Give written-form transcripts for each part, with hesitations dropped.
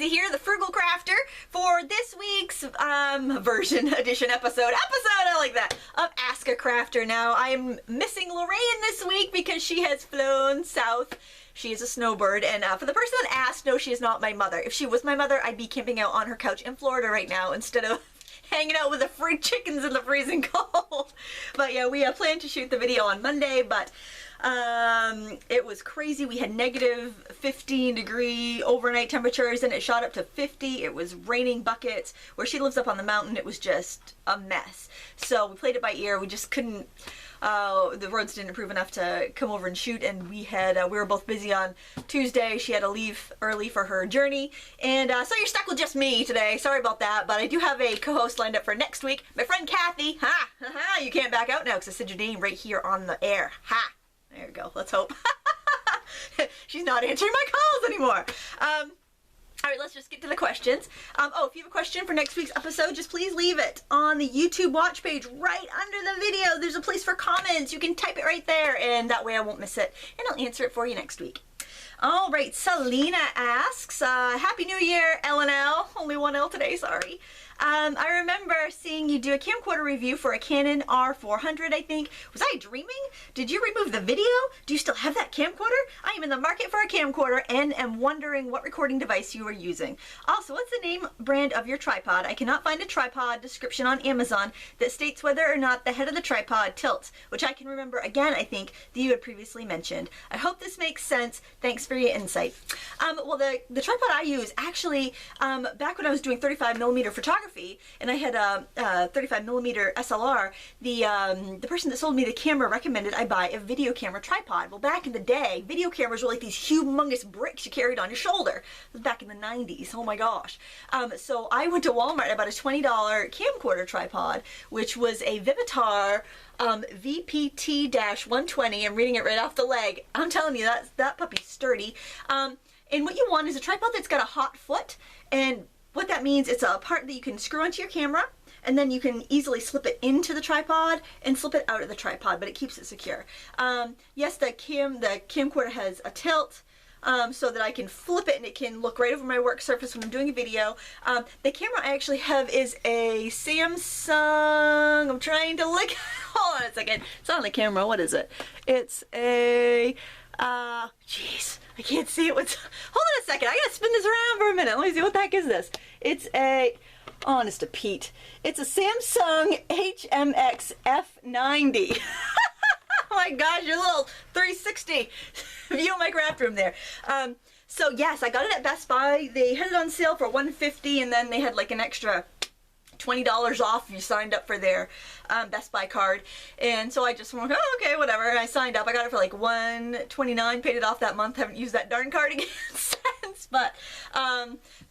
Lindsay here, the Frugal Crafter, for this week's episode, I like that, of Ask a Crafter. Now, I'm missing Lorraine this week because she has flown south. She is a snowbird, and for the person that asked, no, she is not my mother. If she was my mother, I'd be camping out on her couch in Florida right now instead of hanging out with the free chickens in the freezing cold. But yeah, we plan to shoot the video on Monday, but it was crazy. We had negative 15-degree overnight temperatures, and it shot up to 50. It was raining buckets. Where she lives up on the mountain, it was just a mess. So we played it by ear. We just couldn't, the roads didn't improve enough to come over and shoot, and we were both busy on Tuesday. She had to leave early for her journey, and so you're stuck with just me today. Sorry about that, but I do have a co-host lined up for next week. My friend Kathy. You can't back out now because I said your name right here on the air. There we go. Let's hope. She's not answering my calls anymore. Alright, let's just get to the questions. If you have a question for next week's episode, just please leave it on the YouTube watch page right under the video. There's a place for comments. You can type it right there, and that way I won't miss it, and I'll answer it for you next week. Alright, Selena asks, Happy New Year, L&L. Only one L today, sorry. I remember seeing you do a camcorder review for a Canon R400, I think. Was I dreaming? Did you remove the video? Do you still have that camcorder? I am in the market for a camcorder and am wondering what recording device you are using. Also, what's the name brand of your tripod? I cannot find a tripod description on Amazon that states whether or not the head of the tripod tilts, which I can remember again, I think, that you had previously mentioned. I hope this makes sense. Thanks for your insight. Well, the tripod I use, actually, back when I was doing 35mm photography, and I had a 35mm SLR, the person that sold me the camera recommended I buy a video camera tripod. Well, back in the day, video cameras were like these humongous bricks you carried on your shoulder. It was back in the 90s. Oh my gosh. So I went to Walmart and bought a $20 camcorder tripod, which was a Vivitar VPT-120. I'm reading it right off the leg. I'm telling you, that puppy's sturdy. And what you want is a tripod that's got a hot foot, and what that means, it's a part that you can screw onto your camera, and then you can easily slip it into the tripod and slip it out of the tripod, but it keeps it secure. Yes, the camcorder has a tilt, so that I can flip it and it can look right over my work surface when I'm doing a video. The camera I actually have is a Samsung. I'm trying to look. Hold on a second. It's on the camera. What is it? It's a, jeez. I can't see it. Hold on a second. I gotta spin this around for a minute. Let me see. What the heck is this? It's a, honest to Pete, it's a Samsung HMX F90. Oh my gosh, your little 360 view of my craft room there. So yes, I got it at Best Buy. They had it on sale for $150, and then they had like an extra $20 off if you signed up for their Best Buy card. And so I just went, oh, okay, whatever. And I signed up. I got it for like $129, paid it off that month. Haven't used that darn card again since. But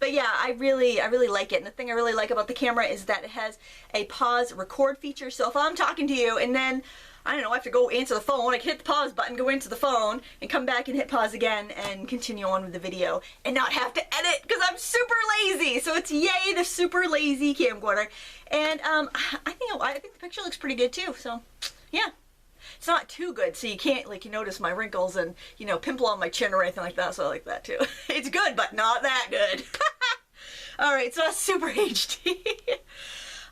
yeah, I really like it. And the thing I really like about the camera is that it has a pause record feature. So if I'm talking to you and then, I don't know, I have to go answer the phone, I can hit the pause button, go into the phone, and come back and hit pause again and continue on with the video and not have to edit because I'm super lazy. So it's yay, the super lazy camcorder. And I think the picture looks pretty good too. So yeah, it's not too good, so you can't, like, you notice my wrinkles and, you know, pimple on my chin or anything like that. So I like that too. It's good, but not that good. All right, so that's super HD.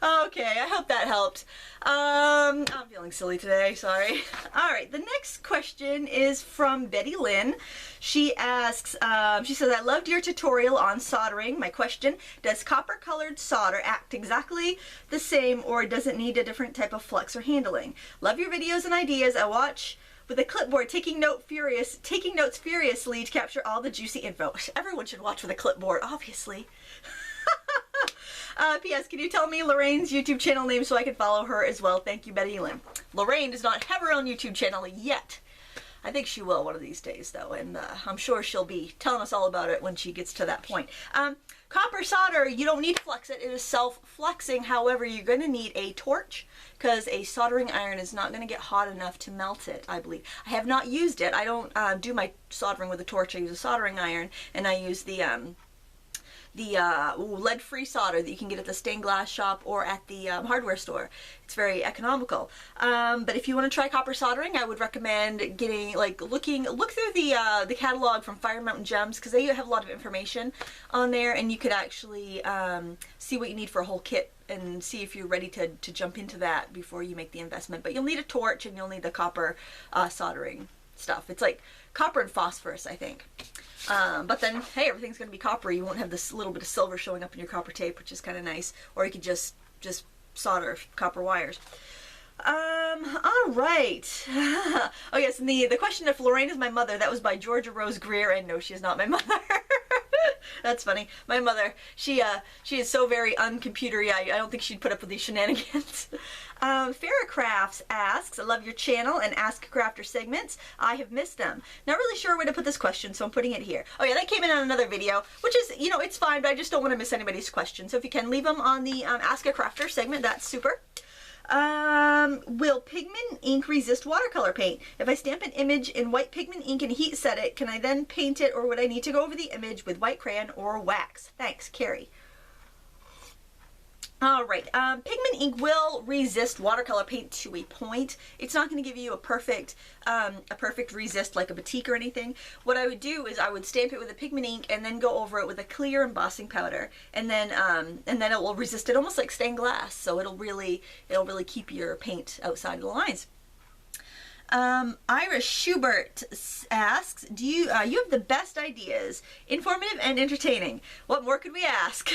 Okay, I hope that helped. I'm feeling silly today, sorry. Alright, the next question is from Betty Lynn. She asks, she says, I loved your tutorial on soldering. My question, does copper colored solder act exactly the same, or does it need a different type of flux or handling? Love your videos and ideas. I watch with a clipboard, taking notes furiously to capture all the juicy info. Everyone should watch with a clipboard, obviously. P.S. Can you tell me Lorraine's YouTube channel name so I can follow her as well? Thank you, Betty Lynn. Lorraine does not have her own YouTube channel yet. I think she will one of these days, though, and I'm sure she'll be telling us all about it when she gets to that point. Copper solder, you don't need to flex it. It is self-flexing. However, you're going to need a torch because a soldering iron is not going to get hot enough to melt it, I believe. I have not used it. I don't do my soldering with a torch. I use a soldering iron, and I use the lead-free solder that you can get at the stained glass shop or at the hardware store. It's very economical. But if you want to try copper soldering, I would recommend getting, like, look through the catalog from Fire Mountain Gems, because they have a lot of information on there, and you could actually see what you need for a whole kit and see if you're ready to jump into that before you make the investment. But you'll need a torch and you'll need the copper soldering stuff. It's like copper and phosphorus, I think. But then, hey, everything's going to be copper. You won't have this little bit of silver showing up in your copper tape, which is kind of nice. Or you could just solder copper wires. All right. Oh yes, and the question if Lorraine is my mother, that was by Georgia Rose Greer, and no, she is not my mother. That's funny. My mother, she is so very uncomputery. I don't think she'd put up with these shenanigans. Farrah Crafts asks, I love your channel and Ask a Crafter segments. I have missed them. Not really sure where to put this question, so I'm putting it here. Oh yeah, that came in on another video, which is, you know, it's fine, but I just don't want to miss anybody's question. So if you can leave them on the Ask a Crafter segment, that's super. Will pigment ink resist watercolor paint? If I stamp an image in white pigment ink and heat set it, can I then paint it, or would I need to go over the image with white crayon or wax? Thanks, Carrie. Alright, pigment ink will resist watercolor paint to a point. It's not going to give you a perfect resist like a batik or anything. What I would do is I would stamp it with a pigment ink and then go over it with a clear embossing powder, and then it will resist it almost like stained glass. So it'll really keep your paint outside of the lines. Ira Schubert asks, do you have the best ideas, informative and entertaining? What more could we ask?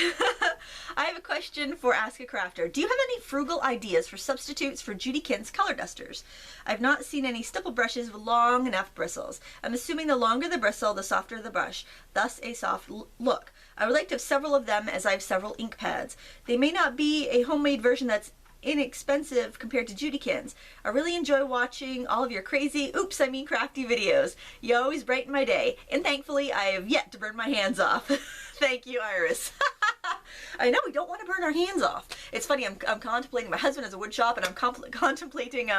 I have a question for Ask a Crafter. Do you have any frugal ideas for substitutes for Judy Kint's color dusters? I've not seen any stipple brushes with long enough bristles. I'm assuming the longer the bristle, the softer the brush, thus a soft look. I would like to have several of them, as I have several ink pads. They may not be a homemade version that's inexpensive compared to Judykins. I really enjoy watching all of your crazy, crafty videos. You always brighten my day, and thankfully I have yet to burn my hands off. Thank you, Iris. I know, we don't want to burn our hands off. It's funny, I'm contemplating, my husband has a wood shop, and I'm contemplating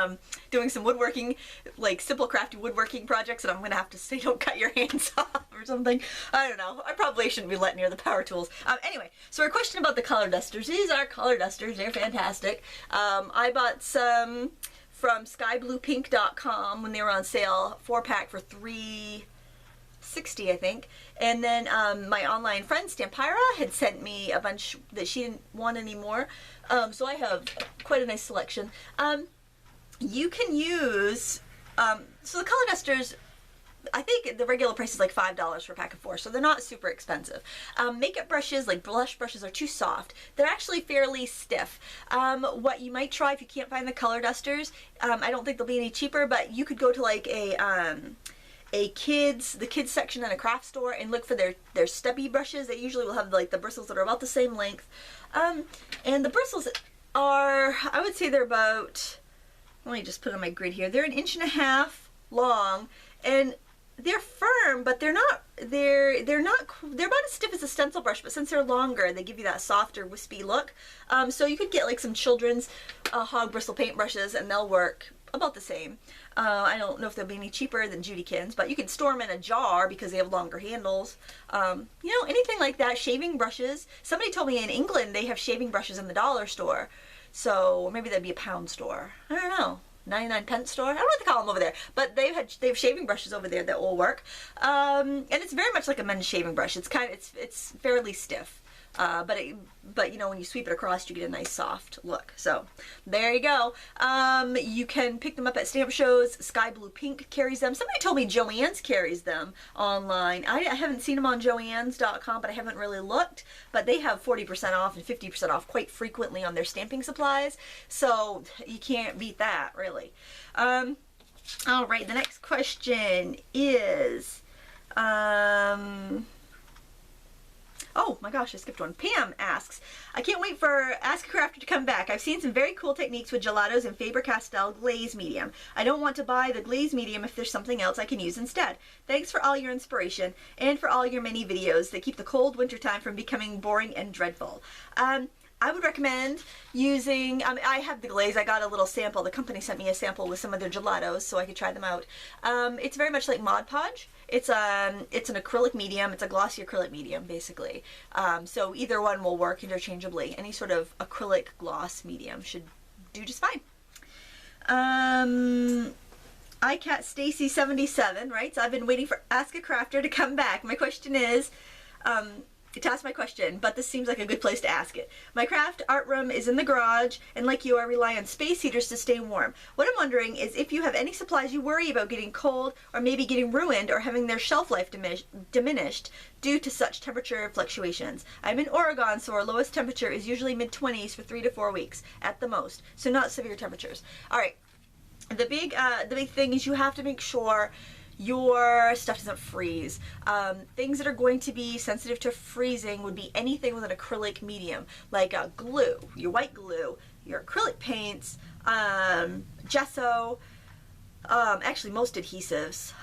doing some woodworking, like simple crafty woodworking projects, and I'm going to have to say don't cut your hands off or something. I don't know. I probably shouldn't be let near the power tools. Anyway, so our question about the color dusters. These are color dusters. They're fantastic. I bought some from skybluepink.com when they were on sale, 4-pack for $3.60, I think. And then my online friend Stampyra had sent me a bunch that she didn't want anymore. So I have quite a nice selection. You can use, so the color dusters, I think the regular price is like $5 for a pack of 4, so they're not super expensive. Makeup brushes, like blush brushes, are too soft. They're actually fairly stiff. What you might try if you can't find the color dusters, I don't think they'll be any cheaper, but you could go to like the kids section in a craft store and look for their stubby brushes. They usually will have like the bristles that are about the same length. And the bristles are, I would say they're about, let me just put on my grid here, they're 1.5 inches long, and they're firm, but they're about as stiff as a stencil brush, but since they're longer, they give you that softer, wispy look. So you could get like some children's hog bristle paint brushes, and they'll work about the same. I don't know if they'll be any cheaper than Judykins, but you can store them in a jar because they have longer handles. You know, anything like that. Shaving brushes. Somebody told me in England they have shaving brushes in the dollar store. So maybe that'd be a pound store. I don't know. 99-pence store? I don't know what to call them over there, but they have shaving brushes over there that will work. And it's very much like a men's shaving brush. It's it's fairly stiff. But you know, when you sweep it across, you get a nice soft look. So there you go. You can pick them up at stamp shows. Sky Blue Pink carries them. Somebody told me Joann's carries them online. I haven't seen them on joanns.com, but I haven't really looked. But they have 40% off and 50% off quite frequently on their stamping supplies. So you can't beat that, really. All right, the next question is, oh my gosh, I skipped one. Pam asks, I can't wait for Ask a Crafter to come back. I've seen some very cool techniques with gelatos and Faber-Castell glaze medium. I don't want to buy the glaze medium if there's something else I can use instead. Thanks for all your inspiration and for all your many videos that keep the cold wintertime from becoming boring and dreadful. I would recommend using, I have the Glaze. I got a little sample. The company sent me a sample with some of their gelatos so I could try them out. It's very much like Mod Podge. It's an acrylic medium. It's a glossy acrylic medium, basically. So either one will work interchangeably. Any sort of acrylic gloss medium should do just fine. iCat Stacy 77 writes, I've been waiting for Ask a Crafter to come back. My question is, to ask my question, but this seems like a good place to ask it. My craft art room is in the garage, and like you, I rely on space heaters to stay warm. What I'm wondering is if you have any supplies you worry about getting cold, or maybe getting ruined, or having their shelf life diminished due to such temperature fluctuations. I'm in Oregon, so our lowest temperature is usually mid-20s for 3 to 4 weeks at the most, so not severe temperatures. All right, the big thing is you have to make sure your stuff doesn't freeze. Things that are going to be sensitive to freezing would be anything with an acrylic medium, like glue, your white glue, your acrylic paints, gesso, actually most adhesives,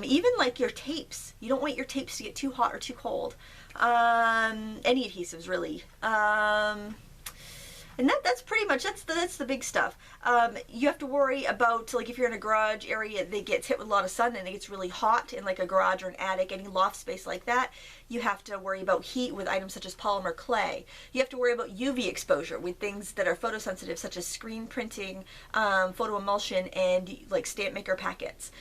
even like your tapes. You don't want your tapes to get too hot or too cold. Any adhesives really. And that's pretty much, that's the big stuff. You have to worry about, like, if you're in a garage area that gets hit with a lot of sun and it gets really hot in like a garage or an attic, any loft space like that, you have to worry about heat with items such as polymer clay. You have to worry about UV exposure with things that are photosensitive, such as screen printing, photo emulsion, and like stamp maker packets.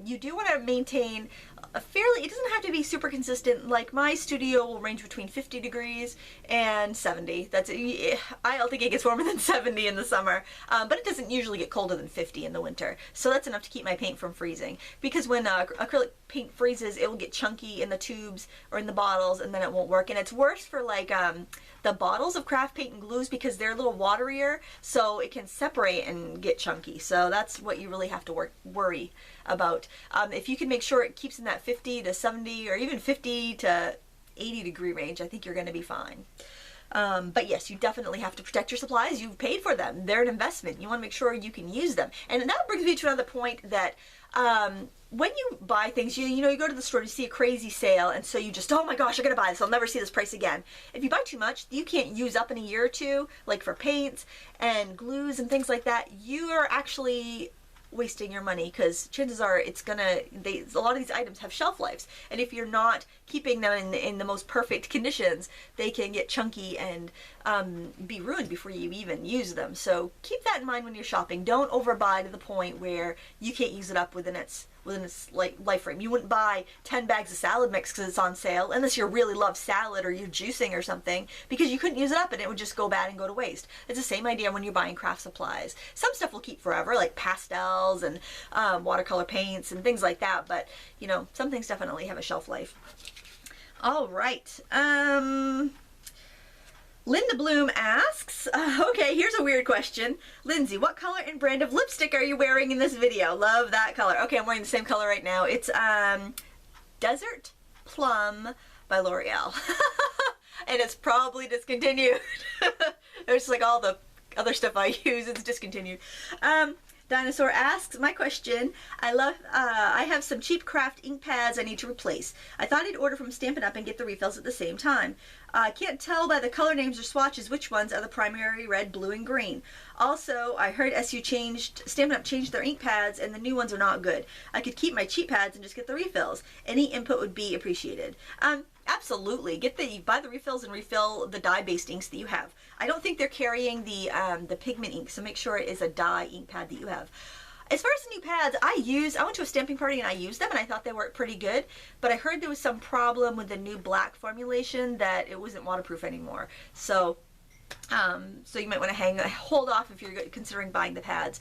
You do want to maintain a fairly, it doesn't have to be super consistent. Like my studio will range between 50 degrees and 70. I don't think it gets warmer than 70 in the summer, but it doesn't usually get colder than 50 in the winter. So that's enough to keep my paint from freezing. Because when acrylic paint freezes, it will get chunky in the tubes or in the bottles, and then it won't work. And it's worse for like the bottles of craft paint and glues because they're a little waterier, so it can separate and get chunky. So that's what you really have to worry about. If you can make sure it keeps in that 50 to 70 or even 50 to 80 degree range, I think you're going to be fine. But yes, you definitely have to protect your supplies. You've paid for them. They're an investment. You want to make sure you can use them. And that brings me to another point that when you buy things, you know, you go to the store to see a crazy sale, and so you just, oh my gosh, I'm going to buy this. I'll never see this price again. If you buy too much, you can't use up in a year or two, like for paints and glues and things like that. You are actually wasting your money because chances are it's gonna, a lot of these items have shelf lives, and if you're not keeping them in the most perfect conditions, they can get chunky and be ruined before you even use them. So keep that in mind when you're shopping. Don't overbuy to the point where you can't use it up within its like life frame. You wouldn't buy 10 bags of salad mix because it's on sale, unless you really love salad or you're juicing or something, because you couldn't use it up and it would just go bad and go to waste. It's the same idea when you're buying craft supplies. Some stuff will keep forever, like pastels and watercolor paints and things like that, but you know, some things definitely have a shelf life. All right. Linda Bloom asks, okay, here's a weird question. Lindsay, what color and brand of lipstick are you wearing in this video? Love that color. Okay, I'm wearing the same color right now. It's Desert Plum by L'Oreal. And it's probably discontinued. It's like all the other stuff I use, it's discontinued. Dinosaur asks, my question, I have some cheap craft ink pads I need to replace. I thought I'd order from Stampin' Up and get the refills at the same time. I can't tell by the color names or swatches which ones are the primary red, blue, and green. Also, I heard Stampin' Up changed their ink pads and the new ones are not good. I could keep my cheap pads and just get the refills. Any input would be appreciated. Absolutely. Buy the refills and refill the dye-based inks that you have. I don't think they're carrying the pigment ink, so make sure it is a dye ink pad that you have. As far as the new pads, I went to a stamping party and I used them and I thought they worked pretty good, but I heard there was some problem with the new black formulation that it wasn't waterproof anymore. So you might want to hold off if you're considering buying the pads.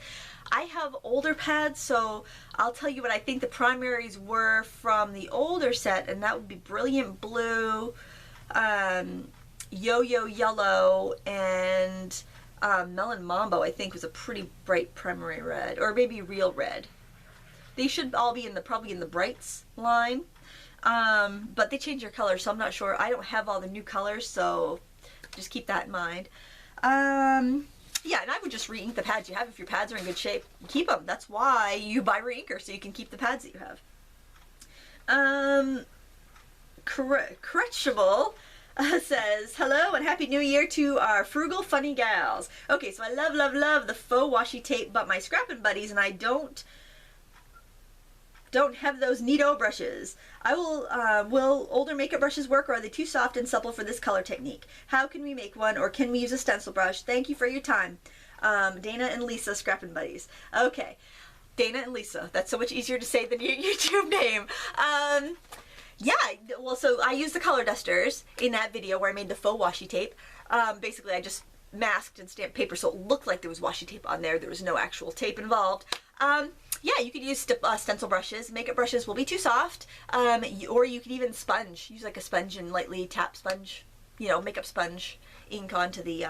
I have older pads, so I'll tell you what I think the primaries were from the older set, and that would be Brilliant Blue, Yo-Yo Yellow, and Melon Mambo, I think, was a pretty bright primary red, or maybe Real Red. They should all be probably in the brights line, but they change their colors, so I'm not sure. I don't have all the new colors, so just keep that in mind. Yeah, and I would just re-ink the pads you have. If your pads are in good shape, keep them. That's why you buy re-inker, so you can keep the pads that you have. Correctable says, hello and happy new year to our frugal funny gals. Okay, so I love, love, love the faux washi tape, but my scrapping buddies and I don't have those neato brushes. Will older makeup brushes work, or are they too soft and supple for this color technique? How can we make one, or can we use a stencil brush? Thank you for your time. Dana and Lisa, scrapping buddies. Okay, Dana and Lisa. That's so much easier to say than your YouTube name. Yeah, well, so I used the color dusters in that video where I made the faux washi tape. Basically, I just masked and stamped paper so it looked like there was washi tape on there. There was no actual tape involved. Yeah, you could use stencil brushes. Makeup brushes will be too soft, or you could even sponge. Use like a sponge and lightly tap sponge, you know, makeup sponge ink onto the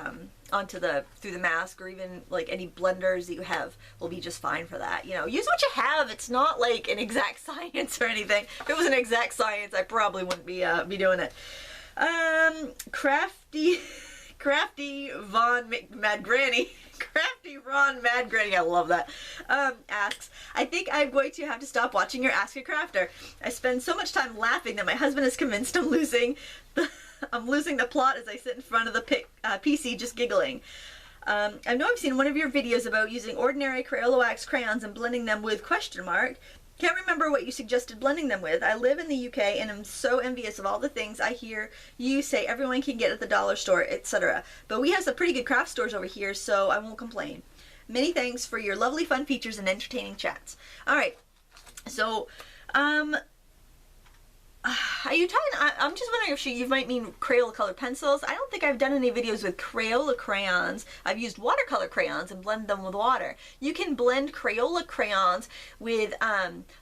through the mask, or even like any blenders that you have will be just fine for that. You know, use what you have. It's not like an exact science or anything. If it was an exact science, I probably wouldn't be doing it. Crafty Von Mad Granny. Crafty Ron Mad Granny, I love that, asks, I think I'm going to have to stop watching your Ask a Crafter. I spend so much time laughing that my husband is convinced I'm losing the plot as I sit in front of the PC just giggling. I know I've seen one of your videos about using ordinary Crayola wax crayons and blending them with question mark. Can't remember what you suggested blending them with. I live in the UK and am so envious of all the things I hear you say everyone can get at the dollar store, etc. But we have some pretty good craft stores over here, so I won't complain. Many thanks for your lovely fun features and entertaining chats. Alright, so, are you talking, I'm just wondering if you might mean Crayola colored pencils. I don't think I've done any videos with Crayola crayons. I've used watercolor crayons and blended them with water. You can blend Crayola crayons with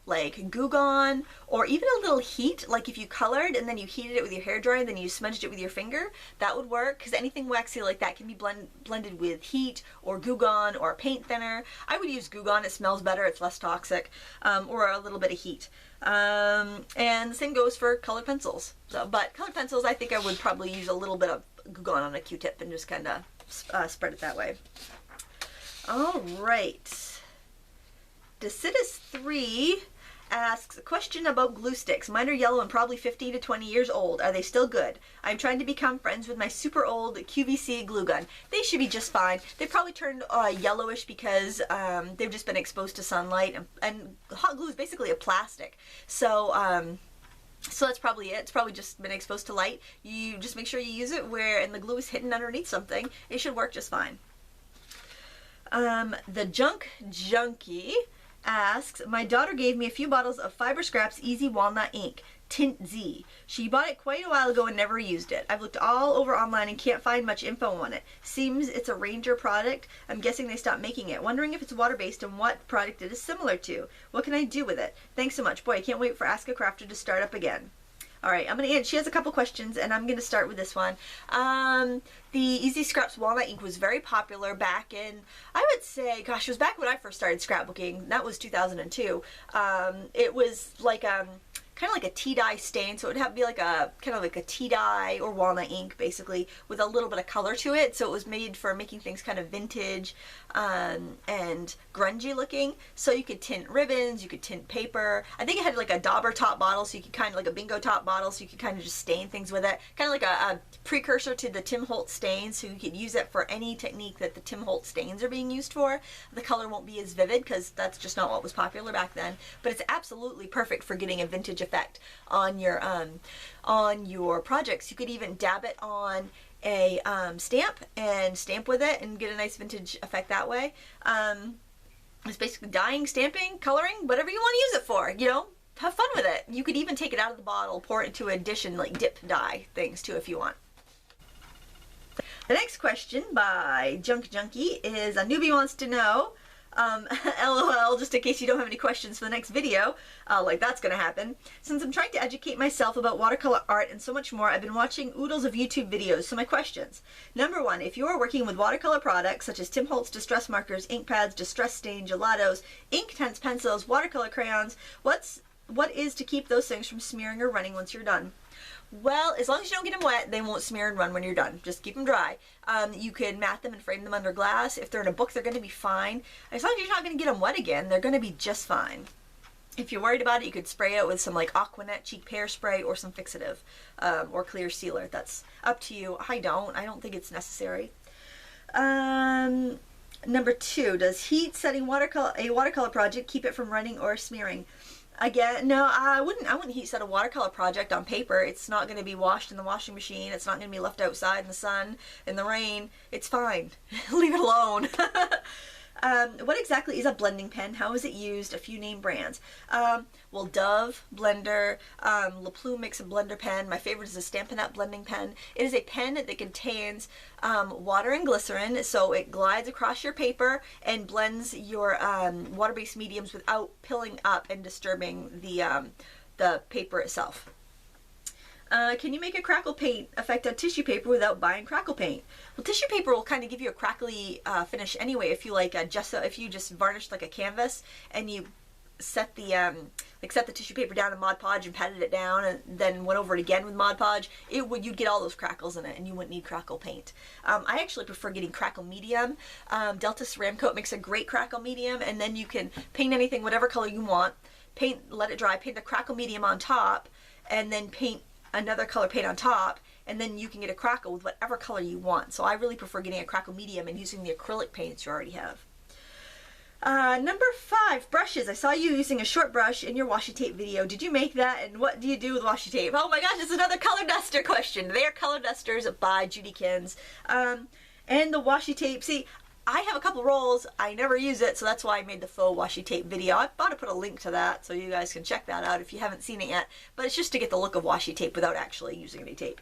like Goo Gone, or even a little heat, like if you colored and then you heated it with your hairdryer and then you smudged it with your finger, that would work, because anything waxy like that can be blended with heat or Goo Gone or paint thinner. I would use Goo Gone, it smells better, it's less toxic, or a little bit of heat. And the same goes for colored pencils. So, but colored pencils, I think I would probably use a little bit of Goo Gone on a Q-tip and just kind of spread it that way. All right. Decidus3 asks a question about glue sticks. Mine are yellow and probably 15 to 20 years old. Are they still good? I'm trying to become friends with my super old QVC glue gun. They should be just fine. They probably turned yellowish because they've just been exposed to sunlight, and hot glue is basically a plastic. So so that's probably it. It's probably just been exposed to light. You just make sure you use it where, and the glue is hidden underneath something. It should work just fine. The Junk Junkie asks, my daughter gave me a few bottles of Fiber Scraps Easy Walnut ink, Tint Z. She bought it quite a while ago and never used it. I've looked all over online and can't find much info on it. Seems it's a Ranger product. I'm guessing they stopped making it. Wondering if it's water-based and what product it is similar to. What can I do with it? Thanks so much. Boy, I can't wait for Ask a Crafter to start up again. Alright, I'm going to end. She has a couple questions, and I'm going to start with this one. The Easy Scraps Walnut ink was very popular back in, I would say, gosh, it was back when I first started scrapbooking. That was 2002. It was like kind of like a tea dye stain, so it would have to be like a kind of like a tea dye or walnut ink, basically, with a little bit of color to it. So it was made for making things kind of vintage and grungy looking. So you could tint ribbons, you could tint paper. I think it had like a dauber top bottle, so you could kind of like a bingo top bottle, so you could kind of just stain things with it. Kind of like a precursor to the Tim Holtz stains, so you could use it for any technique that the Tim Holtz stains are being used for. The color won't be as vivid because that's just not what was popular back then, but it's absolutely perfect for getting a vintage effect on your projects. You could even dab it on a stamp and stamp with it and get a nice vintage effect that way. It's basically dyeing, stamping, coloring, whatever you want to use it for, you know, have fun with it. You could even take it out of the bottle, pour it into a dish and like dip dye things too if you want. The next question by Junk Junkie is, a newbie wants to know, LOL, just in case you don't have any questions for the next video, like that's gonna happen. Since I'm trying to educate myself about watercolor art and so much more, I've been watching oodles of YouTube videos, so my questions. Number one, if you are working with watercolor products such as Tim Holtz distress markers, ink pads, distress stain, gelatos, ink tints, pencils, watercolor crayons, what is to keep those things from smearing or running once you're done? Well, as long as you don't get them wet, they won't smear and run when you're done. Just keep them dry. You can mat them and frame them under glass. If they're in a book, they're going to be fine. As long as you're not going to get them wet again, they're going to be just fine. If you're worried about it, you could spray it with some like Aquanet cheek pear spray or some fixative or clear sealer. That's up to you. I don't think it's necessary. Number 2, does heat setting a watercolor project keep it from running or smearing? Again, no, I wouldn't heat set a watercolor project on paper. It's not going to be washed in the washing machine. It's not going to be left outside in the sun, in the rain. It's fine. Leave it alone. What exactly is a blending pen? How is it used? A few name brands. Well, Dove blender, La Plume makes a blender pen. My favorite is a Stampin' Up! Blending pen. It is a pen that contains water and glycerin, so it glides across your paper and blends your water-based mediums without pilling up and disturbing the paper itself. Can you make a crackle paint effect on tissue paper without buying crackle paint? Well, tissue paper will kind of give you a crackly finish anyway. If you like Gesso, if you just varnished like a canvas and you set the set the tissue paper down in Mod Podge and patted it down and then went over it again with Mod Podge, you'd get all those crackles in it and you wouldn't need crackle paint. I actually prefer getting crackle medium. Delta Ceram Coat makes a great crackle medium, and then you can paint anything whatever color you want. Let it dry, paint the crackle medium on top, and then paint another color paint on top, and then you can get a crackle with whatever color you want. So I really prefer getting a crackle medium and using the acrylic paints you already have. Number 5, brushes. I saw you using a short brush in your washi tape video. Did you make that, and what do you do with washi tape? Oh my gosh, it's another color duster question. They are color dusters by Judy Kins. And the washi tape, see, I have a couple rolls. I never use it, so that's why I made the faux washi tape video. I thought I'd put a link to that so you guys can check that out if you haven't seen it yet. But it's just to get the look of washi tape without actually using any tape.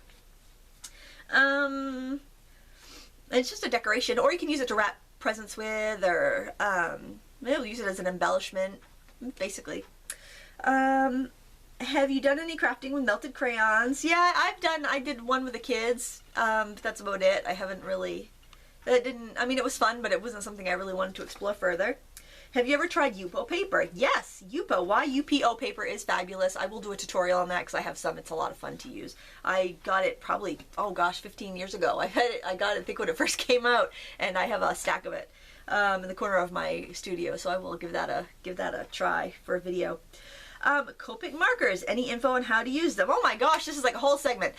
It's just a decoration, or you can use it to wrap presents with, or maybe use it as an embellishment, basically. Have you done any crafting with melted crayons? Yeah, I did one with the kids. But that's about it. I haven't really... it was fun, but it wasn't something I really wanted to explore further. Have you ever tried Yupo paper? Yes, Yupo, Y-U-P-O paper is fabulous. I will do a tutorial on that because I have some. It's a lot of fun to use. I got it probably, 15 years ago. I got it, I think, when it first came out, and I have a stack of it in the corner of my studio, so I will give that a try for a video. Copic markers, any info on how to use them? Oh my gosh, this is like a whole segment.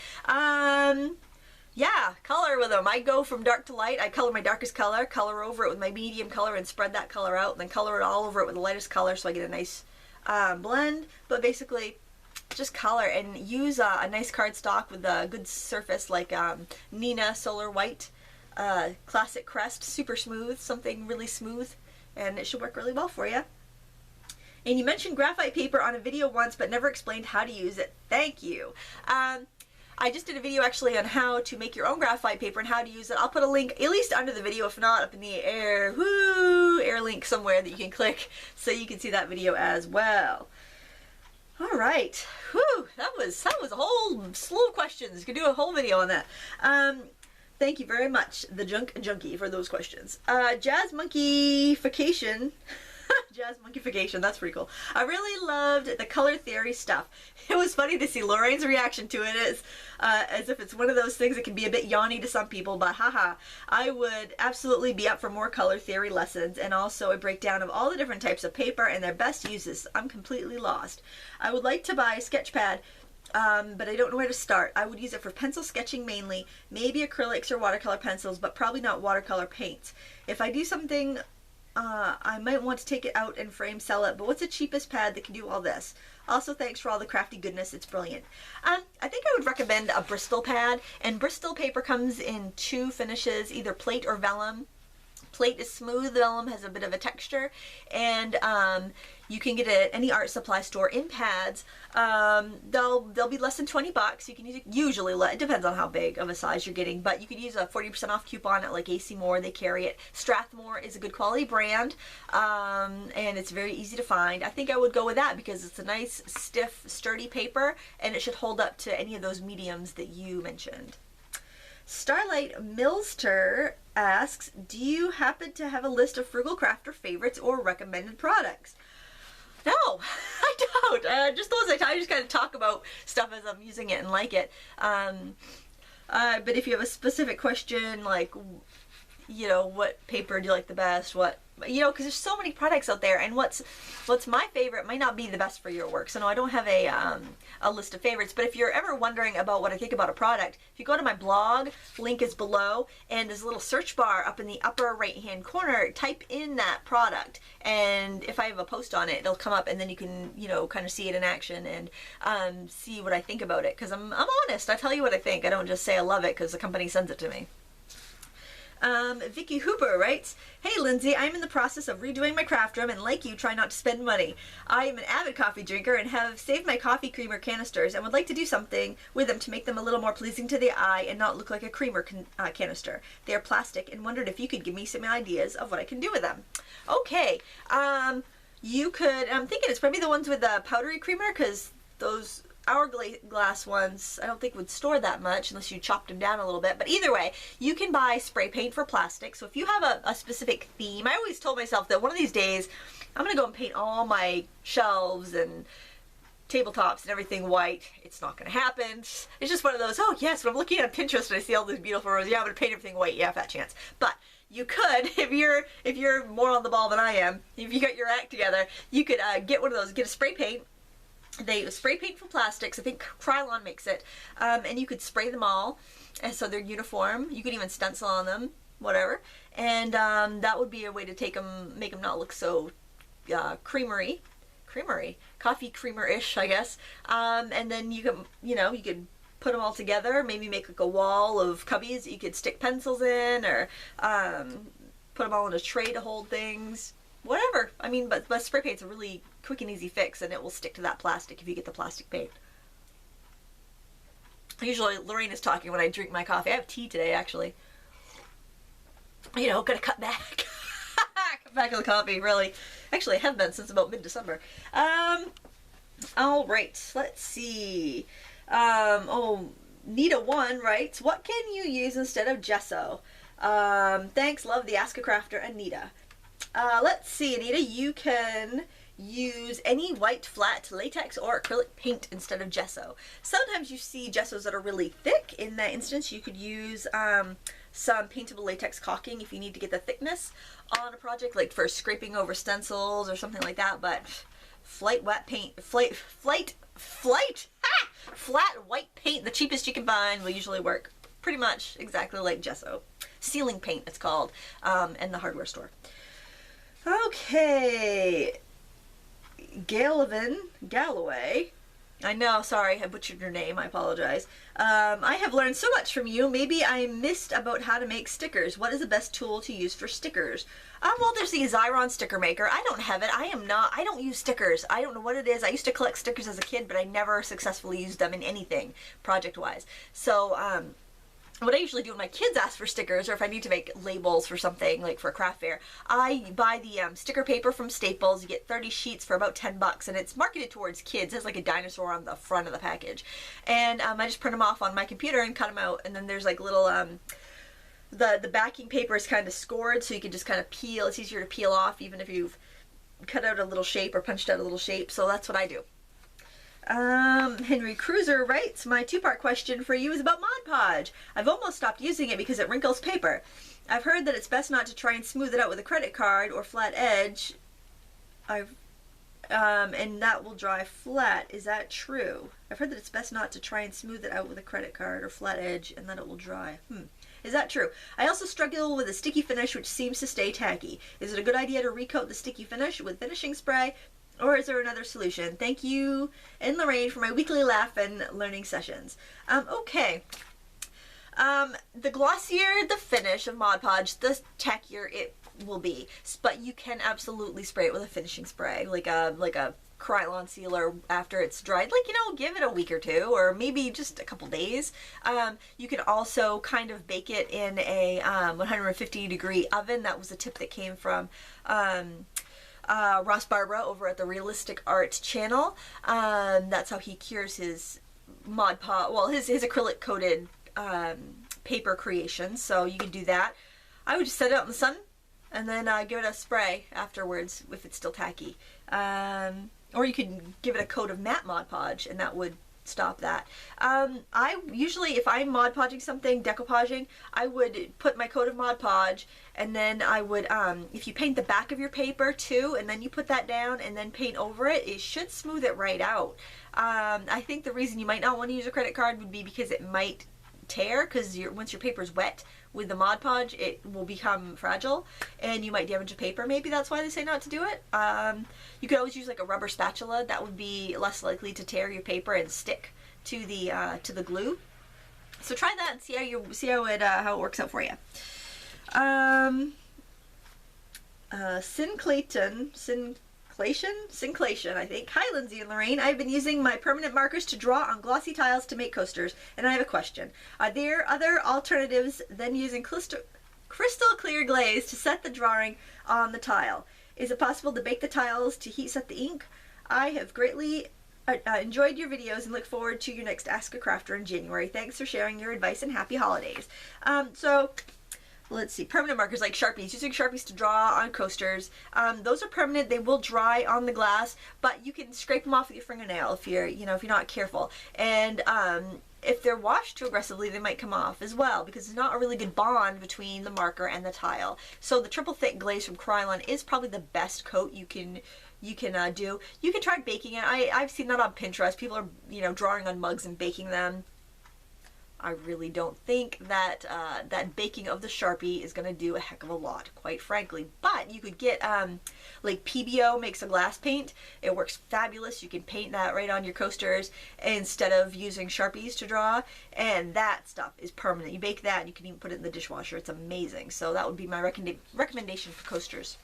Yeah, color with them. I go from dark to light. I color my darkest color, color over it with my medium color, and spread that color out, and then color it all over it with the lightest color so I get a nice blend. But basically, just color and use a nice cardstock with a good surface like Nina Solar White Classic Crest, super smooth, something really smooth, and it should work really well for you. And you mentioned graphite paper on a video once, but never explained how to use it. Thank you. I just did a video actually on how to make your own graphite paper and how to use it. I'll put a link, at least under the video, if not up in the air, air link somewhere that you can click so you can see that video as well. All right, whew, that was a whole slew of questions. You could do a whole video on that. Thank you very much, the junkie, for those questions. Jazz Monkeyfication. Jazz Monkeyfication, that's pretty cool. I really loved the color theory stuff. It was funny to see Lorraine's reaction to it as if it's one of those things that can be a bit yawny to some people, but haha. I would absolutely be up for more color theory lessons, and also a breakdown of all the different types of paper and their best uses. I'm completely lost. I would like to buy a sketchpad, but I don't know where to start. I would use it for pencil sketching mainly, maybe acrylics or watercolor pencils, but probably not watercolor paints. If I do something, I might want to take it out and frame sell it, but what's the cheapest pad that can do all this? Also, thanks for all the crafty goodness. It's brilliant. I think I would recommend a Bristol pad, and Bristol paper comes in 2 finishes, either plate or vellum. Plate is smooth, vellum has a bit of a texture, and you can get it at any art supply store in pads. They'll be less than 20 bucks. You can use it, usually, it depends on how big of a size you're getting, but you could use a 40% off coupon at like AC Moore. They carry it. Strathmore is a good quality brand, and it's very easy to find. I think I would go with that because it's a nice, stiff, sturdy paper, and it should hold up to any of those mediums that you mentioned. Starlight Milster asks, do you happen to have a list of Frugal Crafter favorites or recommended products? No, I don't. Just those I just kind of talk about stuff as I'm using it and like it. But if you have a specific question, like you know, what paper do you like the best, what, you know, because there's so many products out there, and what's my favorite might not be the best for your work. So no, I don't have a list of favorites, but if you're ever wondering about what I think about a product, if you go to my blog, link is below, and there's a little search bar up in the upper right hand corner, type in that product, and if I have a post on it, it'll come up, and then you can, you know, kind of see it in action and see what I think about it, because I'm honest. I tell you what I think. I don't just say I love it because the company sends it to me. Vicky Hooper writes, "Hey Lindsay, I'm in the process of redoing my craft room and like you try not to spend money. I am an avid coffee drinker and have saved my coffee creamer canisters and would like to do something with them to make them a little more pleasing to the eye and not look like a creamer canister. They are plastic and wondered if you could give me some ideas of what I can do with them." Okay, you could, I'm thinking it's probably the ones with the powdery creamer, because those hourglass ones I don't think would store that much unless you chopped them down a little bit. But either way, you can buy spray paint for plastic. So if you have a specific theme, I always told myself that one of these days I'm gonna go and paint all my shelves and tabletops and everything white. It's not gonna happen. It's just one of those, oh yes, when I'm looking at Pinterest and I see all these beautiful roses, yeah, I'm gonna paint everything white, yeah, fat chance. But you could, if you're more on the ball than I am, if you got your act together, you could get one of those, get a spray paint. They spray paint for plastics. I think Krylon makes it, and you could spray them all, and so they're uniform. You could even stencil on them, whatever, and that would be a way to take them, make them not look so creamery, coffee creamer-ish, I guess. And then you can, you know, you could put them all together. Maybe make like a wall of cubbies that you could stick pencils in, or put them all in a tray to hold things. Whatever. I mean, but spray paint's a really quick and easy fix, and it will stick to that plastic if you get the plastic paint. Usually Lorraine is talking when I drink my coffee. I have tea today, actually. You know, gotta cut back. Cut back on the coffee, really. Actually, I have been since about mid-December. All right, let's see. Oh, Nita1 writes, "What can you use instead of gesso? Thanks, love the Ask a Crafter, Anita." Let's see, Anita, you can use any white flat latex or acrylic paint instead of gesso. Sometimes you see gessos that are really thick. In that instance, you could use some paintable latex caulking if you need to get the thickness on a project, like for scraping over stencils or something like that. But flat white paint, flat white paint, the cheapest you can find, will usually work pretty much exactly like gesso. Sealing paint, it's called, in the hardware store. Okay, Galloway. I know, sorry, I butchered your name, I apologize. "I have learned so much from you. Maybe I missed about how to make stickers. What is the best tool to use for stickers?" Well, there's the Xyron sticker maker. I don't have it. I don't use stickers. I don't know what it is. I used to collect stickers as a kid, but I never successfully used them in anything project-wise. So, what I usually do when my kids ask for stickers, or if I need to make labels for something, like for a craft fair, I buy the sticker paper from Staples. You get 30 sheets for about $10, and it's marketed towards kids. It has like a dinosaur on the front of the package. And I just print them off on my computer and cut them out, and then there's like little, the backing paper is kind of scored, so you can just kind of peel. It's easier to peel off even if you've cut out a little shape or punched out a little shape, so that's what I do. Henry Cruiser writes, "My two-part question for you is about Mod Podge. I've almost stopped using it because it wrinkles paper. I've heard that it's best not to try and smooth it out with a credit card or flat edge. And that will dry flat. Is that true? I've heard that it's best not to try and smooth it out with a credit card or flat edge and that it will dry. Is that true? I also struggle with a sticky finish which seems to stay tacky. Is it a good idea to recoat the sticky finish with finishing spray? Or is there another solution? Thank you and Lorraine for my weekly laugh and learning sessions." Okay. The glossier the finish of Mod Podge, the tackier it will be. But you can absolutely spray it with a finishing spray, like a Krylon sealer after it's dried. Like, you know, give it a week or two, or maybe just a couple days. You can also kind of bake it in a 150-degree oven. That was a tip that came from Ross Barbara over at the Realistic Art channel. That's how he cures his Mod Podge, well, his acrylic coated paper creations. So you can do that. I would just set it out in the sun and then give it a spray afterwards if it's still tacky. Or you can give it a coat of matte Mod Podge and that would stop that. I usually, if I'm Mod Podging something, decoupaging, I would put my coat of Mod Podge, and then I would, if you paint the back of your paper too, and then you put that down and then paint over it, it should smooth it right out. I think the reason you might not want to use a credit card would be because it might tear, because once your paper's wet with the Mod Podge, it will become fragile and you might damage the paper. Maybe that's why they say not to do it. You could always use like a rubber spatula. That would be less likely to tear your paper and stick to the glue. So try that and see how it works out for you. Synclation, I think. Hi, Lindsay and Lorraine. I've been using my permanent markers to draw on glossy tiles to make coasters, and I have a question. Are there other alternatives than using crystal clear glaze to set the drawing on the tile? Is it possible to bake the tiles to heat set the ink? I have greatly enjoyed your videos and look forward to your next Ask a Crafter in January. Thanks for sharing your advice and happy holidays. So let's see, permanent markers like Sharpies, using Sharpies to draw on coasters. Those are permanent. They will dry on the glass, but you can scrape them off with your fingernail if you're not careful. And if they're washed too aggressively, they might come off as well, because there's not a really good bond between the marker and the tile. So the triple thick glaze from Krylon is probably the best coat you can do. You can try baking it. I've seen that on Pinterest. People are drawing on mugs and baking them. I really don't think that that baking of the Sharpie is going to do a heck of a lot, quite frankly. But you could get, like PBO makes a glass paint. It works fabulous. You can paint that right on your coasters instead of using Sharpies to draw. And that stuff is permanent. You bake that and you can even put it in the dishwasher. It's amazing. So that would be my recommendation for coasters.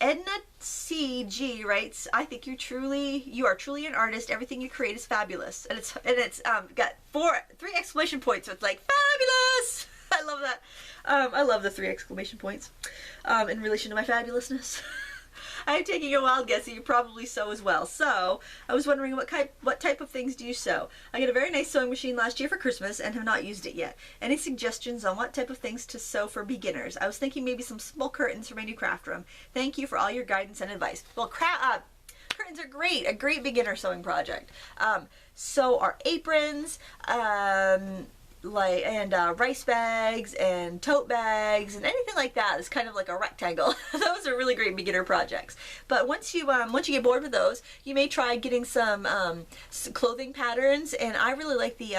Edna CG writes, I think you are truly an artist. Everything you create is fabulous. And it's got 3 exclamation points. So it's like, fabulous! I love that. I love the 3 exclamation points in relation to my fabulousness. I'm taking a wild guess that you probably sew as well. So I was wondering what type of things do you sew? I got a very nice sewing machine last year for Christmas and have not used it yet. Any suggestions on what type of things to sew for beginners? I was thinking maybe some small curtains for my new craft room. Thank you for all your guidance and advice. Well, curtains are great, a great beginner sewing project. So are aprons, rice bags and tote bags and anything like that is kind of like a rectangle. Those are really great beginner projects. But once you get bored with those, you may try getting some clothing patterns. And I really like the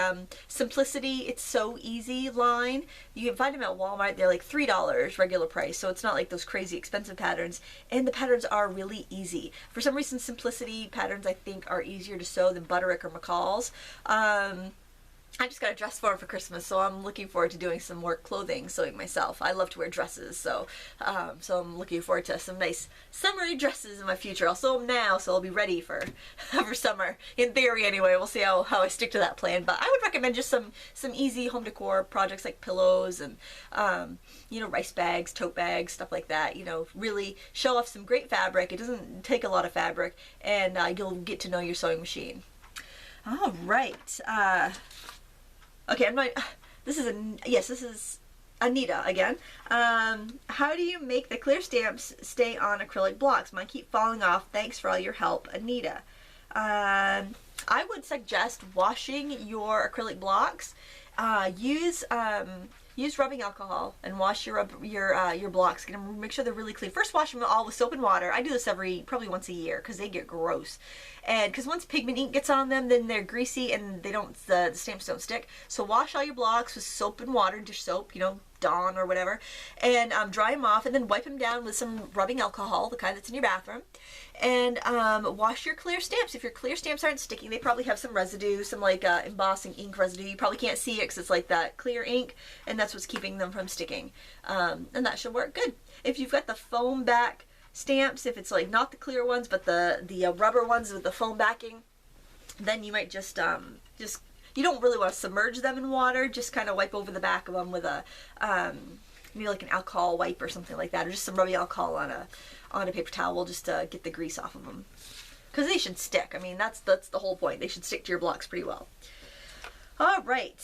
Simplicity It's So Easy line. You can find them at Walmart. They're like $3 regular price, so it's not like those crazy expensive patterns. And the patterns are really easy. For some reason, Simplicity patterns I think are easier to sew than Butterick or McCall's. I just got a dress for him for Christmas, so I'm looking forward to doing some more clothing sewing myself. I love to wear dresses, so I'm looking forward to some nice summery dresses in my future. I'll sew them now, so I'll be ready for summer. In theory, anyway. We'll see how I stick to that plan. But I would recommend just some easy home decor projects like pillows and rice bags, tote bags, stuff like that. Really show off some great fabric. It doesn't take a lot of fabric, and you'll get to know your sewing machine. All right. Okay, this is Anita again. How do you make the clear stamps stay on acrylic blocks? Mine keep falling off. Thanks for all your help, Anita. I would suggest washing your acrylic blocks. Use rubbing alcohol and wash your blocks. Make sure they're really clean. First, wash them all with soap and water. I do this probably once a year because they get gross. And because once pigment ink gets on them, then they're greasy and the stamps don't stick. So wash all your blocks with soap and water, dish soap, Dawn or whatever, and dry them off, and then wipe them down with some rubbing alcohol, the kind that's in your bathroom, and wash your clear stamps. If your clear stamps aren't sticking, they probably have some residue, some like embossing ink residue. You probably can't see it because it's like that clear ink, and that's what's keeping them from sticking. And that should work good. If you've got the foam back stamps, if it's like not the clear ones but the rubber ones with the foam backing, then you might just you don't really want to submerge them in water. Just kind of wipe over the back of them with a maybe like an alcohol wipe or something like that, or just some rubbing alcohol on a paper towel just to get the grease off of them, because they should stick. I mean, that's the whole point. They should stick to your blocks pretty well. All right.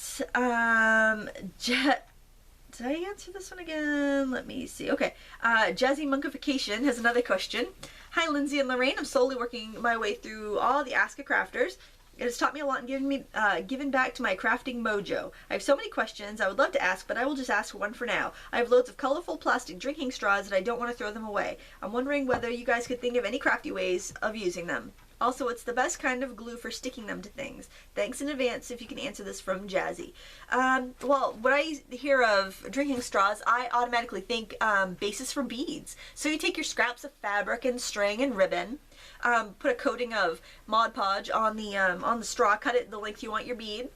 Did I answer this one again? Let me see. Okay. Jazzy Monkification has another question. Hi, Lindsay and Lorraine. I'm slowly working my way through all the Ask a Crafters. It has taught me a lot and given back to my crafting mojo. I have so many questions I would love to ask, but I will just ask one for now. I have loads of colorful plastic drinking straws and I don't want to throw them away. I'm wondering whether you guys could think of any crafty ways of using them. Also, what's the best kind of glue for sticking them to things? Thanks in advance if you can answer this, from Jazzy. Well, when I hear of drinking straws, I automatically think bases for beads. So you take your scraps of fabric and string and ribbon, put a coating of Mod Podge on the straw, cut it the length you want your bead,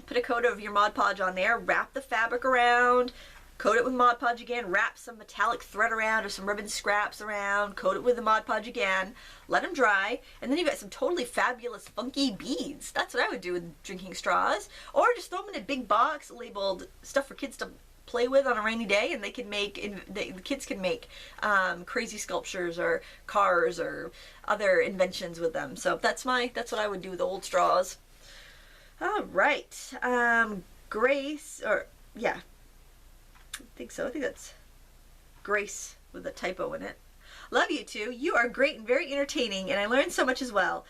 put a coat of your Mod Podge on there, wrap the fabric around, coat it with Mod Podge again, wrap some metallic thread around or some ribbon scraps around, coat it with the Mod Podge again, let them dry, and then you've got some totally fabulous funky beads. That's what I would do with drinking straws. Or just throw them in a big box labeled stuff for kids to play with on a rainy day, and they can make, the kids can make crazy sculptures or cars or other inventions with them. So that's what I would do with old straws. All right, Grace, or yeah, I think so. I think that's Grace with a typo in it. Love you two. You are great and very entertaining, and I learned so much as well.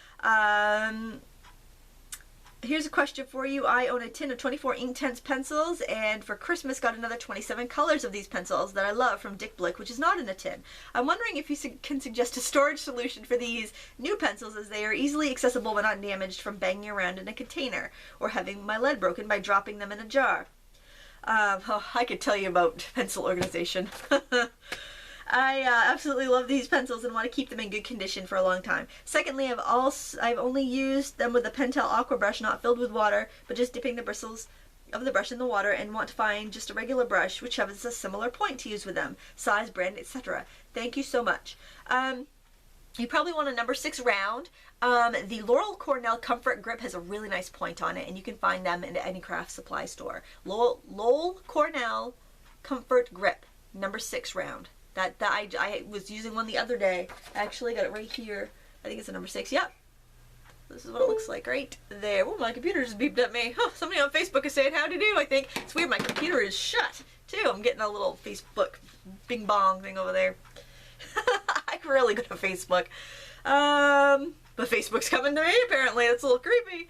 Here's a question for you. I own a tin of 24 Inktense pencils, and for Christmas got another 27 colors of these pencils that I love from Dick Blick, which is not in a tin. I'm wondering if you can suggest a storage solution for these new pencils, as they are easily accessible but not damaged from banging around in a container or having my lead broken by dropping them in a jar. I could tell you about pencil organization. I absolutely love these pencils and want to keep them in good condition for a long time. Secondly, I've only used them with a Pentel aqua brush, not filled with water, but just dipping the bristles of the brush in the water, and want to find just a regular brush which has a similar point to use with them, size, brand, etc. Thank you so much. You probably want a number 6 round. The Laurel Cornell Comfort Grip has a really nice point on it, and you can find them in any craft supply store. Cornell Comfort Grip, number 6 round. I was using one the other day. I actually got it right here. I think it's a number 6. Yep. This is what it looks like right there. Oh, my computer just beeped at me. Oh, somebody on Facebook is saying how to do, I think. It's weird, my computer is shut, too. I'm getting a little Facebook bing bong thing over there. I'm really good at Facebook. But Facebook's coming to me, apparently. That's a little creepy.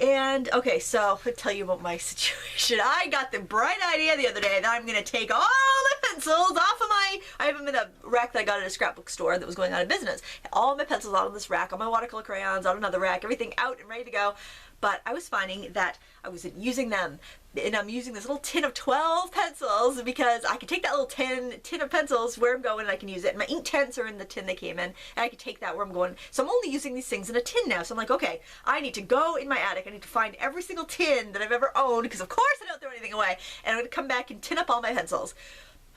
And, okay, so I'll tell you about my situation. I got the bright idea the other day that I'm going to take all the pencils off of I have them in a rack that I got at a scrapbook store that was going out of business. All my pencils out on this rack, all my watercolor crayons out on another rack, everything out and ready to go. But I was finding that I wasn't using them. And I'm using this little tin of 12 pencils because I can take that little tin of pencils where I'm going and I can use it. And my Inktense are in the tin they came in, and I can take that where I'm going. So I'm only using these things in a tin now. So I'm like, okay, I need to go in my attic. I need to find every single tin that I've ever owned, because of course I don't throw anything away. And I'm going to come back and tin up all my pencils.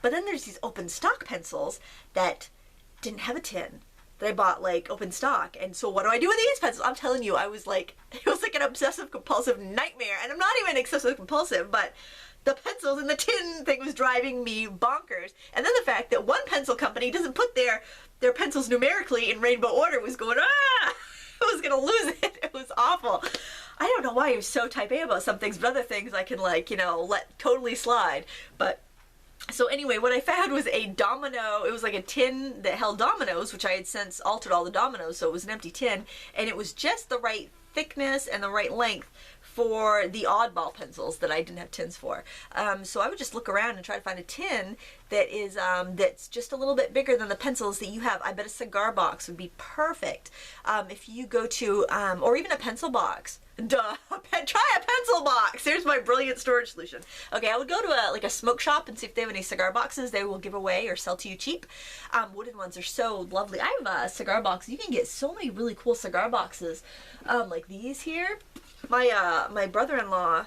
But then there's these open stock pencils that didn't have a tin, that I bought like open stock. And so what do I do with these pencils? I'm telling you, I was like, it was like an obsessive compulsive nightmare. And I'm not even excessive compulsive, but the pencils in the tin thing was driving me bonkers. And then the fact that one pencil company doesn't put their pencils numerically in rainbow order was going, ah! I was gonna lose it. It was awful. I don't know why I'm so type A about some things, but other things I can, like, you know, let totally slide. But so anyway, what I found was a domino. It was like a tin that held dominoes, which I had since altered all the dominoes, so it was an empty tin, and it was just the right thickness and the right length for the oddball pencils that I didn't have tins for. So I would just look around and try to find a tin that is that's just a little bit bigger than the pencils that you have. I bet a cigar box would be perfect. If you go to, or even a pencil box. Duh, try a pencil box. There's my brilliant storage solution. Okay, I would go to like a smoke shop and see if they have any cigar boxes they will give away or sell to you cheap. Wooden ones are so lovely. I have a cigar box. You can get so many really cool cigar boxes, like these here. My brother-in-law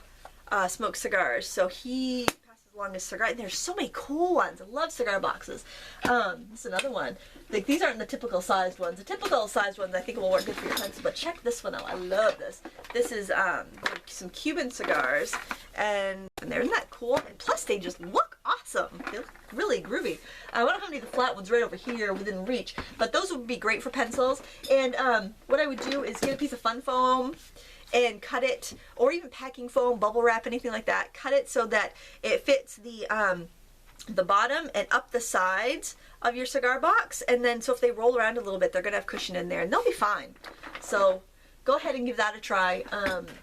smokes cigars, so he passes along his cigar. And there's so many cool ones. I love cigar boxes. This is another one. Like, these aren't the typical sized ones. The typical sized ones I think will work good for your pencil, but check this one out. I love this. This is some Cuban cigars, and they're not that cool. And plus, they just look awesome. They look really groovy. I don't have any of the flat ones right over here within reach, but those would be great for pencils. And what I would do is get a piece of fun foam and cut it, or even packing foam, bubble wrap, anything like that. Cut it so that it fits the bottom and up the sides of your cigar box, and then so if they roll around a little bit, they're gonna have cushion in there, and they'll be fine. So go ahead and give that a try.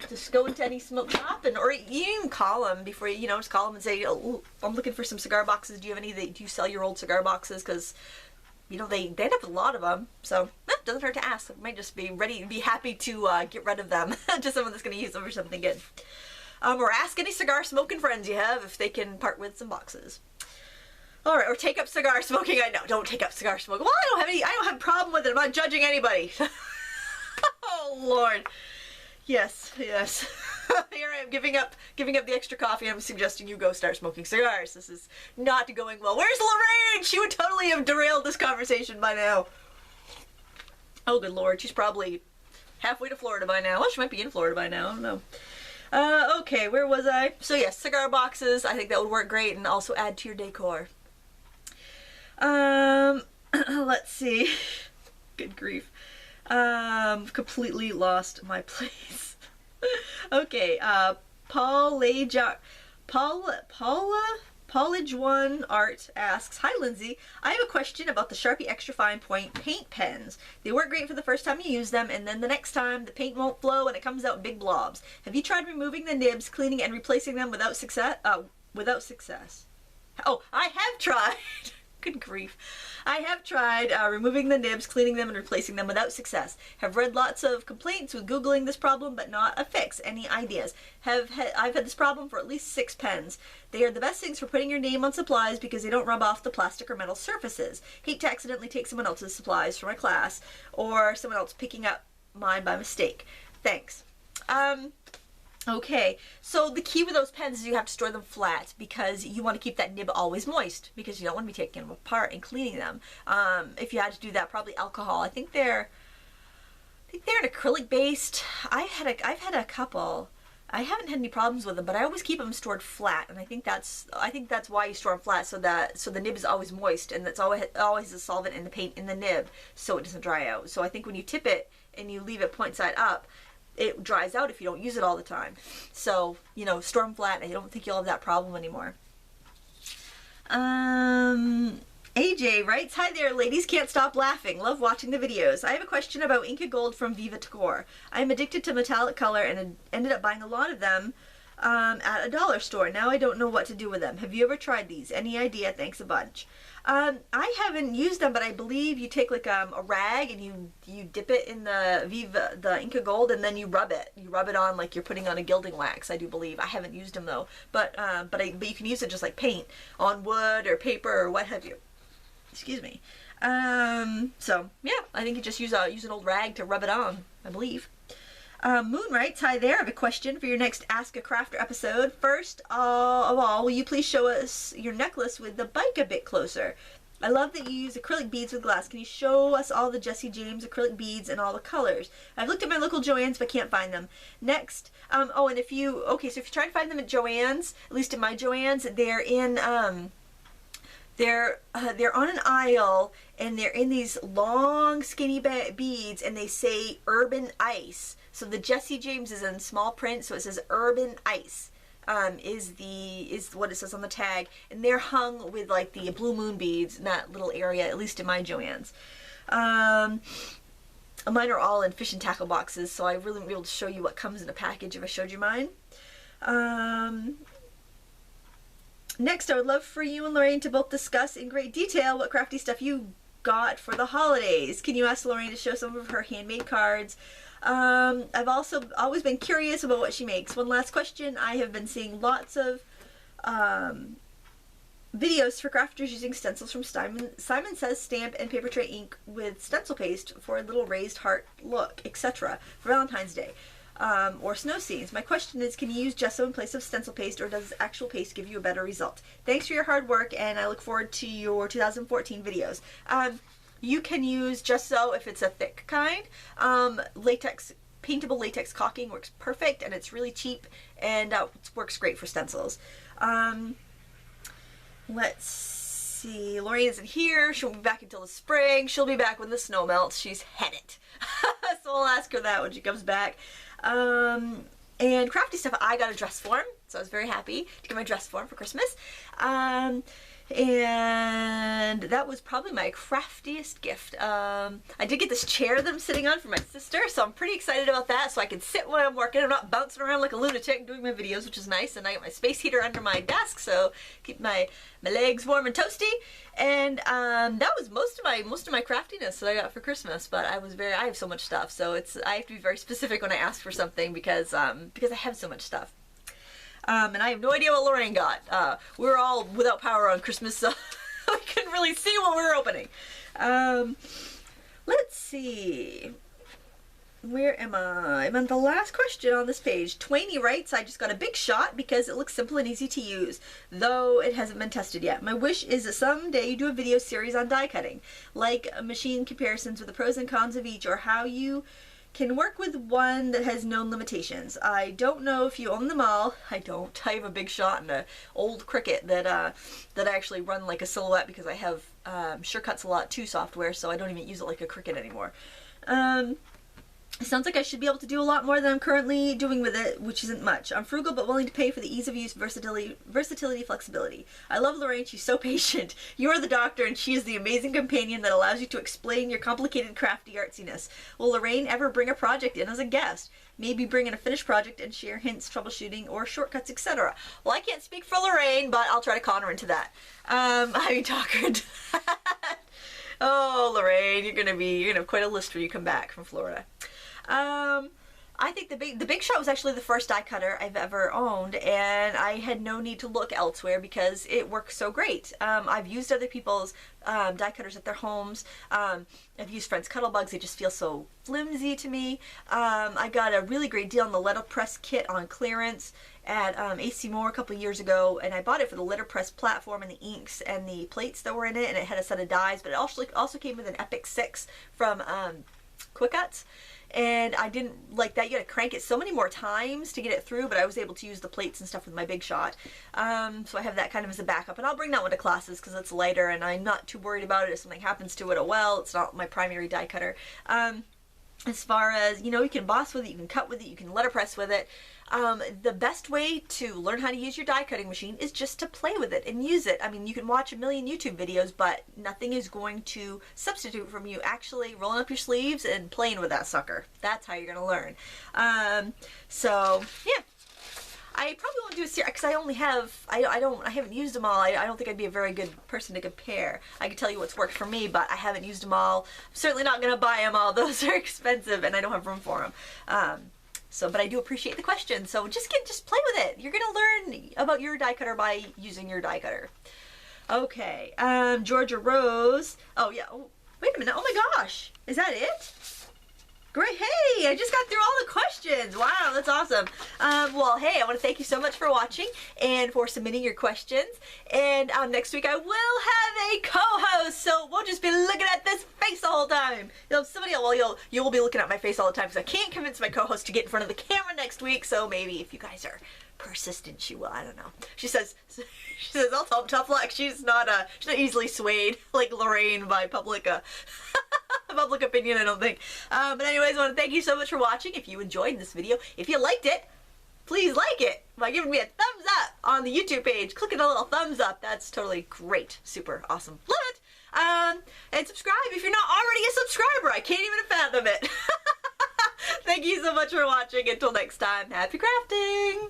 Just go into any smoke shop, or you even call them before you know, just call them and say, oh, I'm looking for some cigar boxes. Do you have any? Do you sell your old cigar boxes? Because you know, they end up with a lot of them, so it doesn't hurt to ask. I might just be happy to get rid of them to someone that's going to use them for something good. Or ask any cigar smoking friends you have if they can part with some boxes. All right, or take up cigar smoking. I know, don't take up cigar smoking. Well, I don't have a problem with it. I'm not judging anybody. Oh Lord, yes. Here I am giving up the extra coffee. I'm suggesting you go start smoking cigars. This is not going well. Where's Lorraine? She would totally have derailed this conversation by now. Oh, good Lord. She's probably halfway to Florida by now. Well, she might be in Florida by now. I don't know. Okay, where was I? So yes, cigar boxes. I think that would work great and also add to your decor. Let's see. Good grief. Completely lost my place. Okay, Paulage1 Art asks, hi Lindsay, I have a question about the Sharpie Extra Fine Point paint pens. They work great for the first time you use them, and then the next time the paint won't flow and it comes out in big blobs. Have you tried removing the nibs, cleaning and replacing them without success? Oh, I have tried. Good grief. I have tried removing the nibs, cleaning them, and replacing them without success. Have read lots of complaints with Googling this problem, but not a fix. Any ideas? I've had this problem for at least 6 pens. They are the best things for putting your name on supplies because they don't rub off the plastic or metal surfaces. Hate to accidentally take someone else's supplies for my class, or someone else picking up mine by mistake. Thanks. Okay, so the key with those pens is you have to store them flat because you want to keep that nib always moist because you don't want to be taking them apart and cleaning them. If you had to do that, probably alcohol. I think they're an acrylic based. I've had a couple. I haven't had any problems with them, but I always keep them stored flat, and I think that's why you store them flat, so the nib is always moist, and that's always a solvent in the paint in the nib, so it doesn't dry out. So I think when you tip it and you leave it point side up, it dries out if you don't use it all the time. So, you know, store them flat and I don't think you'll have that problem anymore. AJ writes, hi there, ladies can't stop laughing. Love watching the videos. I have a question about Inca Gold from Viva Decor. I am addicted to metallic color and ended up buying a lot of them at a dollar store. Now I don't know what to do with them. Have you ever tried these? Any idea? Thanks a bunch. I haven't used them, but I believe you take like a rag and you dip it in the Inca Gold, and then you rub it. You rub it on like you're putting on a gilding wax, I do believe. I haven't used them though, but you can use it just like paint on wood or paper or what have you. Excuse me. So yeah, I think you just use an old rag to rub it on, I believe. Moon writes, hi there, I have a question for your next Ask a Crafter episode. First of all, will you please show us your necklace with the bike a bit closer? I love that you use acrylic beads with glass. Can you show us all the Jesse James acrylic beads and all the colors? I've looked at my local Joann's but can't find them. Next, so if you try to find them at Joann's, at least at my Joann's, they're in, they're on an aisle, and they're in these long skinny beads, and they say Urban Ice. So the Jesse James is in small print, so it says Urban Ice is what it says on the tag, and they're hung with like the blue moon beads in that little area, at least in my Joann's. Mine are all in fish and tackle boxes, so I really wouldn't be able to show you what comes in a package if I showed you mine. Next, I would love for you and Lorraine to both discuss in great detail what crafty stuff you got for the holidays. Can you ask Lorraine to show some of her handmade cards? I've also always been curious about what she makes. One last question. I have been seeing lots of videos for crafters using stencils from Simon Says stamp and paper tray ink with stencil paste for a little raised heart look, etc. for Valentine's Day. Or snow scenes. My question is, can you use gesso in place of stencil paste, or does actual paste give you a better result? Thanks for your hard work, and I look forward to your 2014 videos. You can use gesso if it's a thick kind. Paintable latex caulking works perfect, and it's really cheap, and works great for stencils. Let's see. Lorraine isn't here. She'll be back until the spring. She'll be back when the snow melts. She's headed. So I'll ask her that when she comes back. And crafty stuff, I got a dress form. So I was very happy to get my dress for him for Christmas. And that was probably my craftiest gift. I did get this chair that I'm sitting on for my sister, so I'm pretty excited about that, so I can sit when I'm working. I'm not bouncing around like a lunatic doing my videos, which is nice. And I got my space heater under my desk, so keep my legs warm and toasty. And that was most of my craftiness that I got for Christmas. But I have so much stuff, so I have to be very specific when I ask for something because I have so much stuff. And I have no idea what Lorraine got. We were all without power on Christmas, so I couldn't really see what we were opening. Let's see. Where am I? I'm on the last question on this page. Twainy writes, I just got a big shot because it looks simple and easy to use, though it hasn't been tested yet. My wish is that someday you do a video series on die cutting, like machine comparisons with the pros and cons of each, or how you can work with one that has known limitations. I don't know if you own them all. I don't. I have a big shot and an old Cricut that I actually run like a Silhouette because I have SureCut's a lot 2 software, so I don't even use it like a Cricut anymore. It sounds like I should be able to do a lot more than I'm currently doing with it, which isn't much. I'm frugal but willing to pay for the ease of use, versatility, flexibility. I love Lorraine, she's so patient. You are the doctor and she is the amazing companion that allows you to explain your complicated crafty artsiness. Will Lorraine ever bring a project in as a guest? Maybe bring in a finished project and share hints, troubleshooting, or shortcuts, etc. Well, I can't speak for Lorraine, but I'll try to con her into that. I mean, talk her into that. Oh, Lorraine, you're gonna have quite a list when you come back from Florida. I think the Big Shot was actually the first die cutter I've ever owned, and I had no need to look elsewhere because it works so great. I've used other people's die cutters at their homes. I've used friends' Cuddlebugs. They just feel so flimsy to me. I got a really great deal on the letterpress kit on clearance at AC Moore a couple years ago, and I bought it for the letterpress platform and the inks and the plates that were in it, and it had a set of dies, but it also came with an Epic 6 from Quick Cuts. And I didn't like that. You had to crank it so many more times to get it through, but I was able to use the plates and stuff with my Big Shot. So I have that kind of as a backup, and I'll bring that one to classes because it's lighter and I'm not too worried about it if something happens to it. Oh well, it's not my primary die cutter. As far as, you know, you can emboss with it, you can cut with it, you can letterpress with it. The best way to learn how to use your die cutting machine is just to play with it and use it. I mean, you can watch a million YouTube videos, but nothing is going to substitute from you actually rolling up your sleeves and playing with that sucker. That's how you're going to learn. So, yeah. I probably won't do a series because I only have, I haven't used them all. I don't think I'd be a very good person to compare. I can tell you what's worked for me, but I haven't used them all. I'm certainly not going to buy them all. Those are expensive and I don't have room for them. But I do appreciate the question. So just play with it. You're going to learn about your die cutter by using your die cutter. Okay. Georgia Rose. Oh yeah. Oh, wait a minute. Oh my gosh. Is that it? Great. Hey, I just got through all the questions. Wow, that's awesome. Well, hey, I want to thank you so much for watching and for submitting your questions. And next week I will have a co-host, so we'll just be looking at this face the whole time. You know, you will be looking at my face all the time because I can't convince my co-host to get in front of the camera next week. So maybe if you guys are persistent, she will. I don't know. She says I'll tell him tough luck. She's not easily swayed like Lorraine by public opinion, I don't think. But anyways, I want to thank you so much for watching. If you enjoyed this video, if you liked it, please like it by giving me a thumbs up on the YouTube page. Clicking a little thumbs up. That's totally great. Super awesome. Love it. And subscribe if you're not already a subscriber. I can't even fathom it. Thank you so much for watching. Until next time, happy crafting!